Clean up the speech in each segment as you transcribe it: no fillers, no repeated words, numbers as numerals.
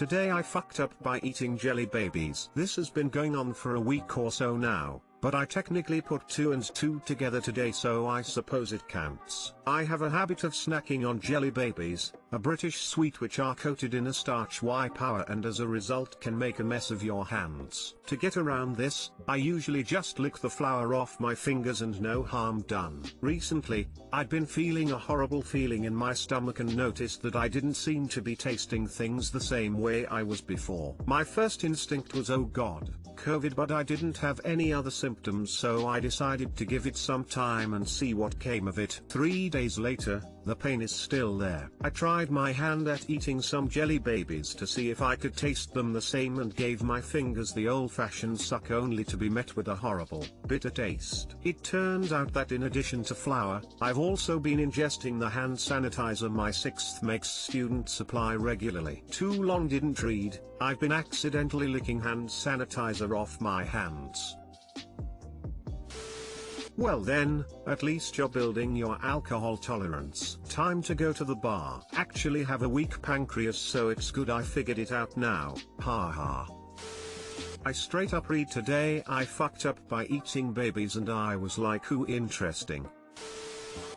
Today I fucked up by eating jelly babies. This has been going on for a week or so now, but I technically put 2 and 2 together today, so I suppose it counts. I have a habit of snacking on jelly babies, a British sweet which are coated in a starch powder and as a result can make a mess of your hands. To get around this, I usually just lick the flour off my fingers and no harm done. Recently, I'd been feeling a horrible feeling in my stomach and noticed that I didn't seem to be tasting things the same way I was before. My first instinct was, oh god, COVID, but I didn't have any other symptoms, so I decided to give it some time and see what came of it. 3 days later, the pain is still there. I tried my hand at eating some jelly babies to see if I could taste them the same and gave my fingers the old-fashioned suck, only to be met with a horrible, bitter taste. It turns out that in addition to flour, I've also been ingesting the hand sanitizer my 6th makes students apply regularly. Too long didn't read, I've been accidentally licking hand sanitizer off my hands. Well then, at least you're building your alcohol tolerance. Time to go to the bar. Actually have a weak pancreas, so it's good I figured it out now, haha. I straight up read today I fucked up by eating babies and I was like, ooh, interesting.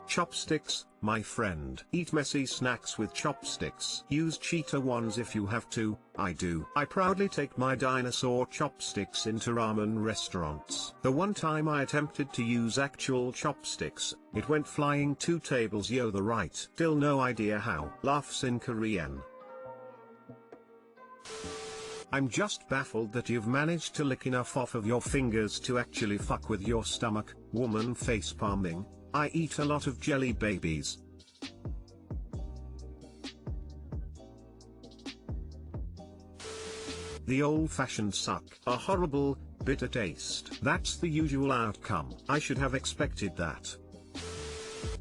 Chopsticks, my friend. Eat messy snacks with chopsticks. Use cheater ones if you have to, I do. I proudly take my dinosaur chopsticks into ramen restaurants. The one time I attempted to use actual chopsticks, it went flying 2 tables yo the right. Still no idea how. Laughs in Korean. I'm just baffled that you've managed to lick enough off of your fingers to actually fuck with your stomach, woman face palming. I eat a lot of jelly babies. The old-fashioned suck. A horrible, bitter taste. That's the usual outcome. I should have expected that.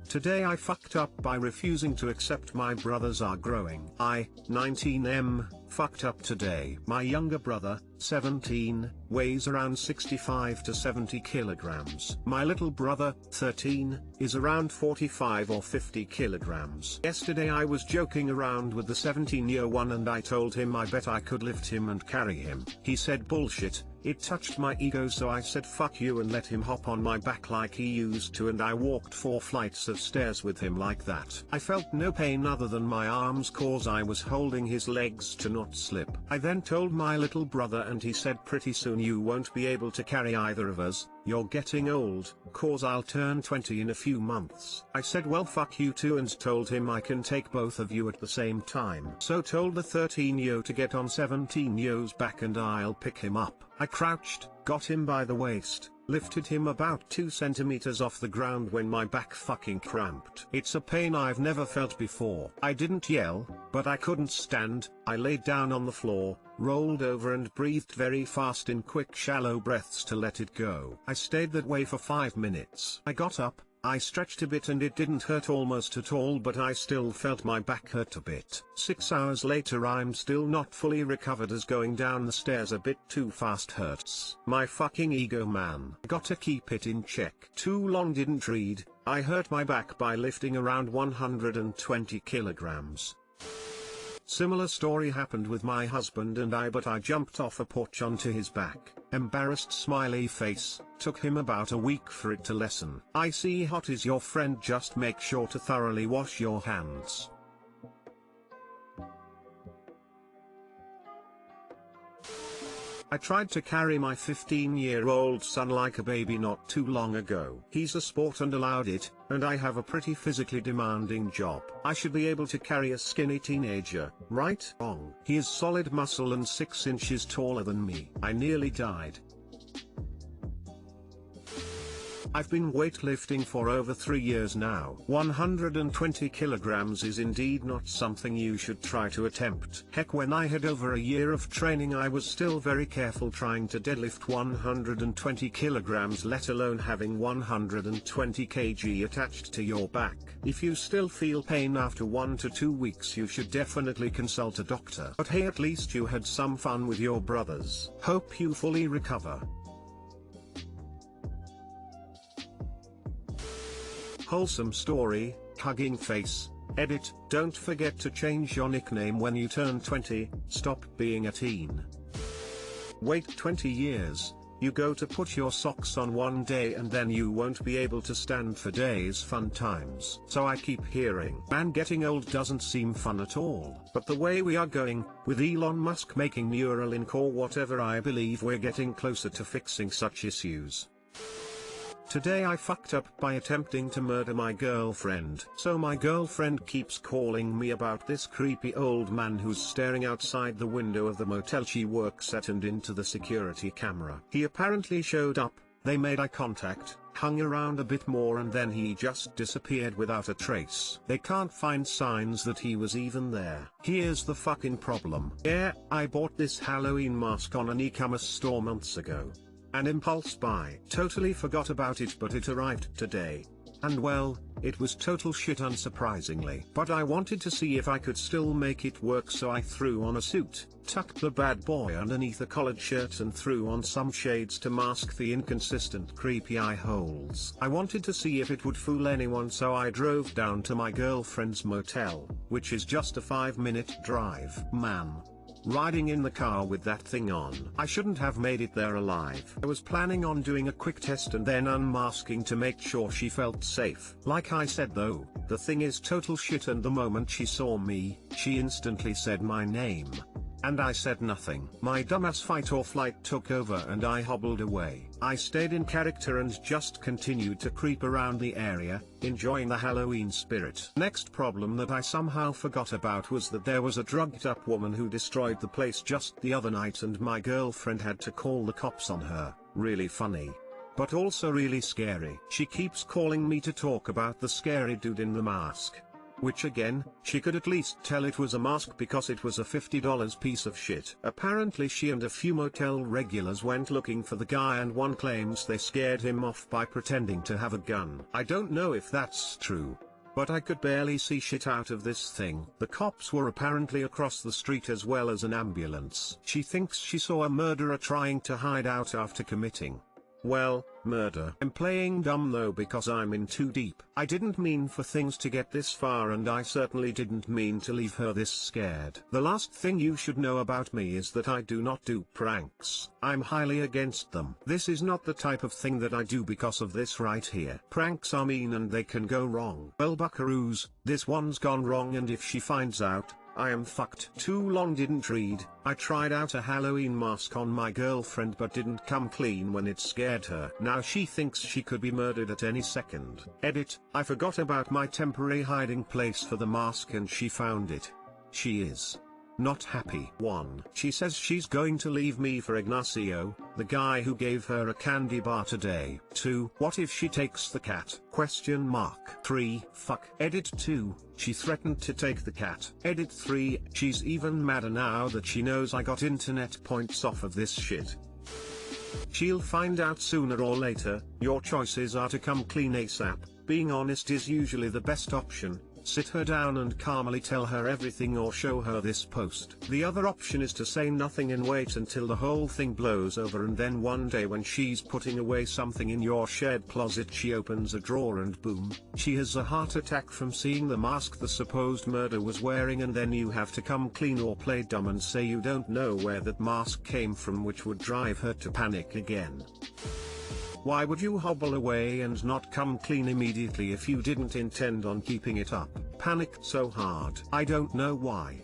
Today I fucked up by refusing to accept my brothers are growing. I, 19M, fucked up today. My younger brother, 17, weighs around 65 to 70 kilograms. My little brother, 13, is around 45 or 50 kilograms. Yesterday I was joking around with the 17-year one and I told him I bet I could lift him and carry him. He said bullshit. It touched my ego, so I said fuck you and let him hop on my back like he used to, and I walked 4 flights of stairs with him like that. I felt no pain other than my arms cause I was holding his legs to not slip. I then told my little brother and he said pretty soon you won't be able to carry either of us, you're getting old, cause I'll turn 20 in a few months. I said well fuck you too and told him I can take both of you at the same time. So told the 13-yo to get on 17-yo's back and I'll pick him up. I crouched, got him by the waist, lifted him about 2 centimeters off the ground when my back fucking cramped. It's a pain I've never felt before. I didn't yell, but I couldn't stand. I laid down on the floor, rolled over and breathed very fast in quick shallow breaths to let it go. I stayed that way for 5 minutes. I got up, I stretched a bit and it didn't hurt almost at all, but I still felt my back hurt a bit. 6 hours later I'm still not fully recovered as going down the stairs a bit too fast hurts. My fucking ego, man. Gotta keep it in check. Too long didn't read, I hurt my back by lifting around 120 kilograms. Similar story happened with my husband and I, but I jumped off a porch onto his back. Embarrassed smiley face. Took him about a week for it to lessen. I see hot is your friend, just make sure to thoroughly wash your hands. I tried to carry my 15-year-old son like a baby not too long ago. He's a sport and allowed it, and I have a pretty physically demanding job. I should be able to carry a skinny teenager, right? Wrong. He is solid muscle and 6 inches taller than me. I nearly died. I've been weightlifting for over 3 years now. 120 kilograms is indeed not something you should try to attempt. Heck, when I had over a year of training I was still very careful trying to deadlift 120 kilograms, let alone having 120 kg attached to your back. If you still feel pain after 1 to 2 weeks you should definitely consult a doctor. But hey, at least you had some fun with your brothers. Hope you fully recover. Wholesome story, hugging face. Edit, don't forget to change your nickname when you turn 20, stop being a teen. Wait 20 years, you go to put your socks on one day and then you won't be able to stand for days. Fun times. So I keep hearing, man, getting old doesn't seem fun at all. But the way we are going, with Elon Musk making Neuralink or whatever, I believe we're getting closer to fixing such issues. Today I fucked up by attempting to murder my girlfriend. So my girlfriend keeps calling me about this creepy old man who's staring outside the window of the motel she works at and into the security camera. He apparently showed up, they made eye contact, hung around a bit more, and then he just disappeared without a trace. They can't find signs that he was even there. Here's the fucking problem. Yeah, I bought this Halloween mask on an e-commerce store months ago. An impulse buy. Totally forgot about it, but it arrived today. And well, it was total shit unsurprisingly. But I wanted to see if I could still make it work, so I threw on a suit, tucked the bad boy underneath a collared shirt and threw on some shades to mask the inconsistent creepy eye holes. I wanted to see if it would fool anyone, so I drove down to my girlfriend's motel, which is just a 5-minute drive. Man. Riding in the car with that thing on, I shouldn't have made it there alive. I was planning on doing a quick test and then unmasking to make sure she felt safe. Like I said though, the thing is total shit, and the moment she saw me, she instantly said my name. And I said nothing. My dumbass fight or flight took over and I hobbled away. I stayed in character and just continued to creep around the area, enjoying the Halloween spirit. Next problem that I somehow forgot about was that there was a drugged up woman who destroyed the place just the other night and my girlfriend had to call the cops on her. Really funny. But also really scary. She keeps calling me to talk about the scary dude in the mask. Which again, she could at least tell it was a mask because it was a $50 piece of shit. Apparently she and a few motel regulars went looking for the guy and one claims they scared him off by pretending to have a gun. I don't know if that's true. But I could barely see shit out of this thing. The cops were apparently across the street as well as an ambulance. She thinks she saw a murderer trying to hide out after committing, well, murder. I'm playing dumb though because I'm in too deep. I didn't mean for things to get this far, and I certainly didn't mean to leave her this scared. The last thing you should know about me is that I do not do pranks. I'm highly against them. This is not the type of thing that I do because of this right here. Pranks are mean and they can go wrong. Well, buckaroos, this one's gone wrong, and if she finds out, I am fucked. Too long didn't read. I tried out a Halloween mask on my girlfriend but didn't come clean when it scared her. Now she thinks she could be murdered at any second. Edit, I forgot about my temporary hiding place for the mask and she found it. She is not happy. 1. She says she's going to leave me for Ignacio, the guy who gave her a candy bar today. 2. What if she takes the cat? 3. Fuck. Edit 2. She threatened to take the cat. Edit 3. She's even madder now that she knows I got internet points off of this shit. She'll find out sooner or later. Your choices are to come clean ASAP. Being honest is usually the best option. Sit her down and calmly tell her everything or show her this post. The other option is to say nothing and wait until the whole thing blows over, and then one day when she's putting away something in your shared closet she opens a drawer and boom, she has a heart attack from seeing the mask the supposed murderer was wearing, and then you have to come clean or play dumb and say you don't know where that mask came from, which would drive her to panic again. Why would you hobble away and not come clean immediately if you didn't intend on keeping it up? Panic so hard. I don't know why.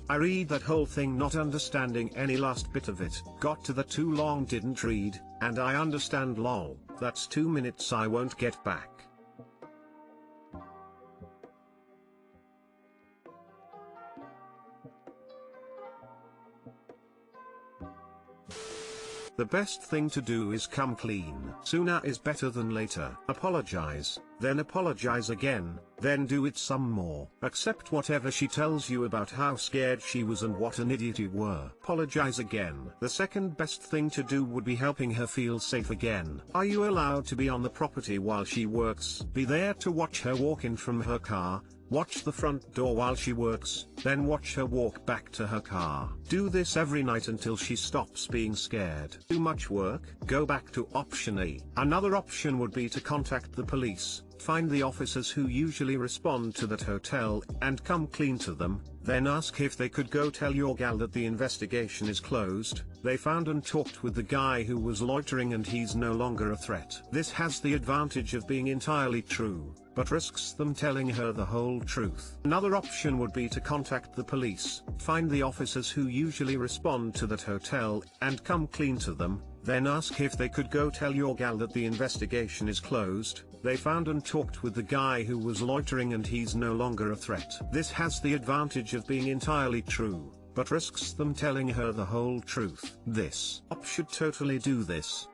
I read that whole thing not understanding any last bit of it. Got to the too long didn't read, and I understand lol. That's 2 minutes I won't get back. The best thing to do is come clean. Sooner is better than later. Apologize, then apologize again, then do it some more. Accept whatever she tells you about how scared she was and what an idiot you were. Apologize again. The second best thing to do would be helping her feel safe again. Are you allowed to be on the property while she works? Be there to watch her walk in from her car, Watch the front door while she works, then watch her walk back to her car. Do this every night until she stops being scared. Too much work? Go back to option A. Another option would be to contact the police, find the officers who usually respond to that hotel, and come clean to them, then ask if they could go tell your gal that the investigation is closed. They found and talked with the guy who was loitering and he's no longer a threat. This has the advantage of being entirely true, but risks them telling her the whole truth. Another option would be to contact the police, find the officers who usually respond to that hotel, and come clean to them, then ask if they could go tell your gal that the investigation is closed. They found and talked with the guy who was loitering and he's no longer a threat. This has the advantage of being entirely true, but risks them telling her the whole truth. This op should totally do this.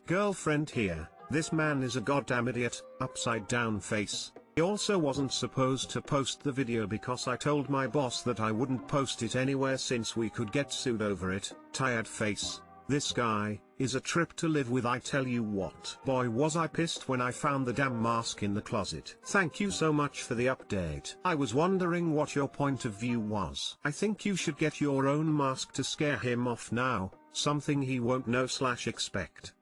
Girlfriend here, this man is a goddamn idiot, upside down face. He also wasn't supposed to post the video because I told my boss that I wouldn't post it anywhere since we could get sued over it. Tired face. This guy is a trip to live with, I tell you what. Boy was I pissed when I found the damn mask in the closet. Thank you so much for the update. I was wondering what your point of view was. I think you should get your own mask to scare him off now, something he won't know/expect.